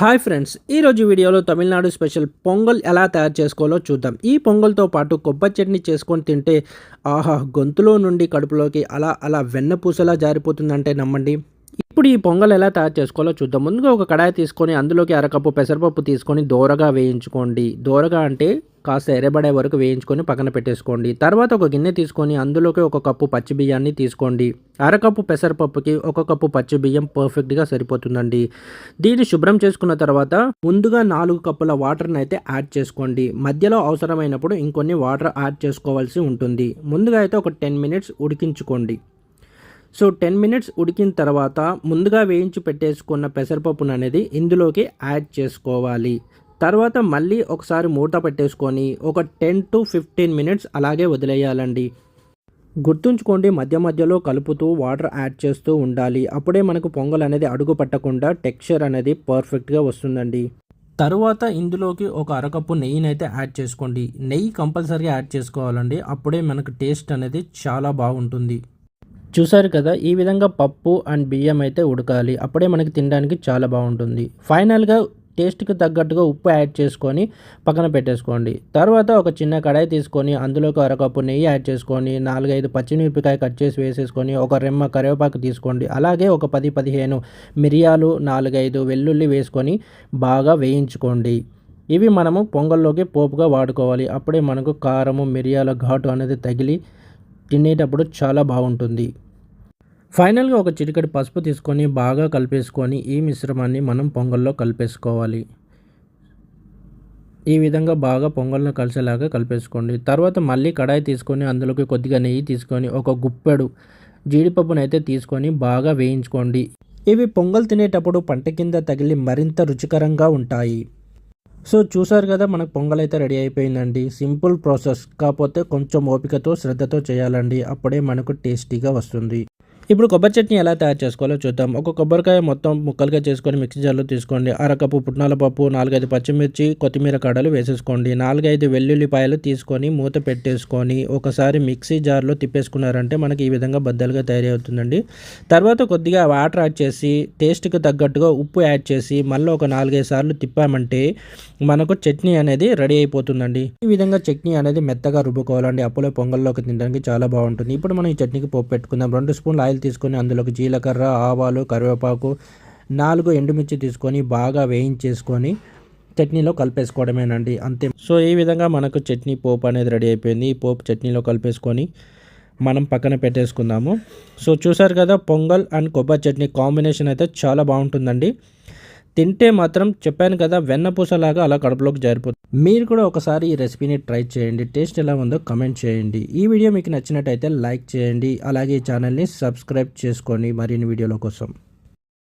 Hi friends, ఈరోజు వీడియోలో Tamil Nadu special pongal ఎలా తయారు చేసుకోవాలో చూద్దాం. ఈ పొంగల్తో పాటు కొబ్బరి చట్నీ చేసుకొని తింటే ఆహా, గొంతులో నుండి కడుపులోకి అలా అలా వెన్నపూసలా జారిపోతుందంటే నమ్మండి. ఇప్పుడు ఈ పొంగల్ ఎలా తయారు చేసుకోవాలో చూద్దాం. ముందుగా ఒక కడాయి తీసుకొని అందులోకి అరకప్పు పెసరపప్పు తీసుకొని దోరగా వేయించుకోండి. దోరగా అంటే కాస్త ఎర్రబడే వరకు వేయించుకొని పక్కన పెట్టేసుకోండి. తర్వాత ఒక గిన్నె తీసుకొని అందులోకి ఒక కప్పు పచ్చి బియ్యాన్ని తీసుకోండి. అరకప్పు పెసరపప్పుకి ఒక కప్పు పచ్చి బియ్యం పర్ఫెక్ట్గా సరిపోతుందండి. దీన్ని శుభ్రం చేసుకున్న తర్వాత ముందుగా 4 కప్పుల వాటర్ని అయితే యాడ్ చేసుకోండి. మధ్యలో అవసరమైనప్పుడు ఇంకొన్ని వాటర్ యాడ్ చేసుకోవాల్సి ఉంటుంది. ముందుగా అయితే ఒక 10 మినిట్స్ ఉడికించుకోండి. సో 10 మినిట్స్ ఉడికిన తర్వాత ముందుగా వేయించి పెట్టేసుకున్న పెసరపప్పును అనేది ఇందులోకి యాడ్ చేసుకోవాలి. తర్వాత మళ్ళీ ఒకసారి మూత పెట్టేసుకొని ఒక 10 to 15 మినిట్స్ అలాగే వదిలేయాలండి. గుర్తుంచుకోండి, మధ్య మధ్యలో కలుపుతూ వాటర్ యాడ్ చేస్తూ ఉండాలి. అప్పుడే మనకు పొంగల్ అనేది అడుగు పట్టకుండా టెక్స్చర్ అనేది పర్ఫెక్ట్గా వస్తుందండి. తరువాత ఇందులోకి ఒక అరకప్పు నెయ్యినైతే యాడ్ చేసుకోండి. నెయ్యి కంపల్సరీగా యాడ్ చేసుకోవాలండి. అప్పుడే మనకు టేస్ట్ అనేది చాలా బాగుంటుంది. చూసారు కదా, ఈ విధంగా పప్పు అండ్ బియ్యం అయితే ఉడకాలి. అప్పుడే మనకి తినడానికి చాలా బాగుంటుంది. ఫైనల్గా టేస్ట్కి తగ్గట్టుగా ఉప్పు యాడ్ చేసుకొని పక్కన పెట్టేసుకోండి. తర్వాత ఒక చిన్న కడాయి తీసుకొని అందులోకి అరకప్పు నెయ్యి యాడ్ చేసుకొని 4-5 పచ్చిమిరపకాయ కట్ చేసి వేసేసుకొని ఒక రెమ్మ కరివేపాకు తీసుకోండి. అలాగే ఒక 10-15 మిరియాలు, 4-5 వెల్లుల్లి వేసుకొని బాగా వేయించుకోండి. ఇవి మనము పొంగల్లోకి పోపుగా వాడుకోవాలి. అప్పుడే మనకు కారము, మిరియాల ఘాటు అనేది తగిలి తినేటప్పుడు చాలా బాగుంటుంది. ఫైనల్గా ఒక చిటికెడు పసుపు తీసుకొని బాగా కలిపేసుకొని ఈ మిశ్రమాన్ని మనం పొంగల్లో కలిపేసుకోవాలి. ఈ విధంగా బాగా పొంగల్లో కలిసేలాగా కలిపేసుకోండి. తర్వాత మళ్ళీ కడాయి తీసుకొని అందులోకి కొద్దిగా నెయ్యి తీసుకొని ఒక గుప్పెడు జీడిపప్పునైతే తీసుకొని బాగా వేయించుకోండి. ఇవి పొంగల్ తినేటప్పుడు పంట కింద తగిలి మరింత రుచికరంగా ఉంటాయి. సో చూసారు కదా, మనకు పొంగల్ అయితే రెడీ అయిపోయిందండి. సింపుల్ ప్రాసెస్, కాకపోతే కొంచెం ఓపికతో శ్రద్ధతో చేయాలండి. అప్పుడే మనకు టేస్టీగా వస్తుంది. ఇప్పుడు కొబ్బరి చట్నీ ఎలా తయారు చేసుకోవాలో చూద్దాం. ఒక కొబ్బరికాయ మొత్తం ముక్కలుగా చేసుకొని మిక్సీ జార్లో తీసుకోండి. అరకప్పు పుట్నాల పప్పు, 4-5 పచ్చిమిర్చి, కొత్తిమీర కాడలు వేసేసుకోండి. 4-5 వెల్లుల్లిపాయలు తీసుకొని మూత పెట్టేసుకొని ఒకసారి మిక్సీ జార్లో తిప్పేసుకున్నారంటే మనకి ఈ విధంగా బద్దలుగా తయారవుతుందండి. తర్వాత కొద్దిగా వాటర్ యాడ్ చేసి టేస్ట్కి తగ్గట్టుగా ఉప్పు యాడ్ చేసి మళ్ళీ ఒక 4-5 సార్లు తిప్పామంటే మనకు చట్నీ అనేది రెడీ అయిపోతుందండి. ఈ విధంగా చట్నీ అనేది మెత్తగా రుబ్బుకోవాలండి. అప్పుడే పొంగల్లోకి తినడానికి చాలా బాగుంటుంది. ఇప్పుడు మనం ఈ చట్నీకి పోపు పెట్టుకుందాం. 2 స్పూన్లు ఆయిల్ తీసుకొని అందులోకి జీలకర్ర, ఆవాలు, కరివేపాకు, 4 ఎండుమిర్చి తీసుకొని బాగా వేయించేసుకొని చట్నీలో కలిపేసుకోవడమేనండి, అంతే. సో ఈ విధంగా మనకు చట్నీ పోపు అనేది రెడీ అయిపోయింది. ఈ పోపు చట్నీలో కలిపేసుకొని మనం పక్కన పెట్టేసుకుందాము. సో చూసారు కదా, పొంగల్ అండ్ కొబ్బరి చట్నీ కాంబినేషన్ అయితే చాలా బాగుంటుందండి. తింటే మాత్రం చెప్పాను కదా, వెన్నపూసలాగా అలా కడుపులోకి జారిపోతుంది. మీరు కూడా ఒకసారి ఈ రెసిపీని ట్రై చేయండి. టేస్ట్ ఎలా ఉందో కమెంట్ చేయండి. ఈ వీడియో మీకు నచ్చినట్టయితే లైక్ చేయండి. అలాగే ఈ ఛానల్ని సబ్స్క్రైబ్ చేసుకోండి మరిన్ని వీడియోల కోసం.